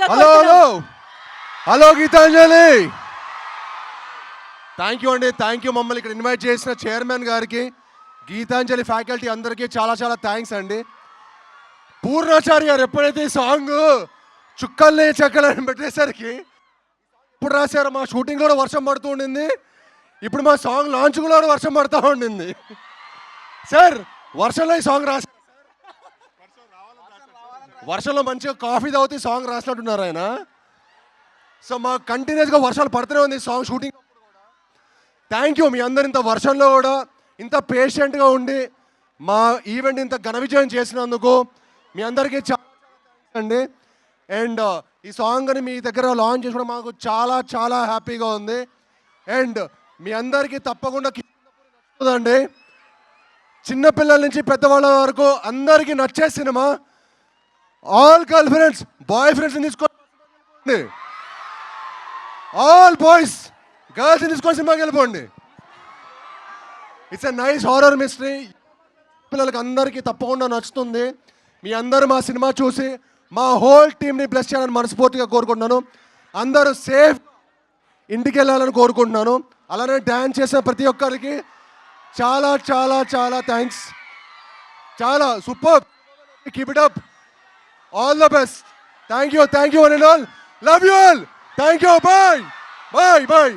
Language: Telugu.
చేయాల్సిందిగా hello hello Geetanjali, thank you అండి. థ్యాంక్ యూ మమ్మల్ని ఇక్కడ ఇన్వైట్ చేసిన చైర్మన్ గారికి, గీతాంజలి ఫ్యాకల్టీ అందరికీ చాలా చాలా థ్యాంక్స్ అండి. పూర్ణాచారి గారు ఎప్పుడైతే ఈ సాంగ్ చుక్కల్ని చెక్కలని పెట్టేసరికి ఇప్పుడు రాశారు, మా షూటింగ్లో కూడా వర్షం పడుతూ ఉండింది, ఇప్పుడు మా సాంగ్ లాంచ్ కూడా వర్షం పడుతూ ఉండింది. సార్ వర్షంలో ఈ సాంగ్ రాశారు, వర్షంలో మంచిగా కాఫీ తాగుతూ సాంగ్ రాసినట్టున్నారు ఆయన. సో మాకు కంటిన్యూస్గా వర్షాలు పడుతూనే ఉంది సాంగ్ షూటింగ్. థ్యాంక్ యూ మీ అందరు ఇంత వర్షంలో కూడా ఇంత పేషెంట్గా ఉండి మా ఈవెంట్ ఇంత ఘన విజయం చేసినందుకు మీ అందరికీ చాలా అండి. అండ్ ఈ సాంగ్ని మీ దగ్గర లాంచ్ చేసుకోవడం మాకు చాలా చాలా హ్యాపీగా ఉంది. అండ్ మీ అందరికీ తప్పకుండా నచ్చుతుందండి. చిన్నపిల్లల నుంచి పెద్దవాళ్ళ వరకు అందరికీ నచ్చే సినిమా. ఆల్ గర్ల్ ఫ్రెండ్స్ బాయ్ ఫ్రెండ్స్ని తీసుకోండి, ఆల్ బాయ్స్ గర్ల్స్ని తీసుకొని సినిమాకి వెళ్ళిపోండి. It's a nice horror mystery. పిల్లలకి అందరికీ తప్పకుండా నచ్చుతుంది. మీ అందరూ మా సినిమా చూసి మా హోల్ టీమ్ని బ్లెస్ చేయాలని మనస్ఫూర్తిగా కోరుకుంటున్నాను. అందరూ సేఫ్ ఇంటికి వెళ్ళాలని కోరుకుంటున్నాను. అలానే డ్యాన్స్ చేసిన ప్రతి ఒక్కరికి చాలా చాలా చాలా థ్యాంక్స్. చాలా super, keep it up, all the best. Thank you one and all, love you all, thank you, bye bye bye.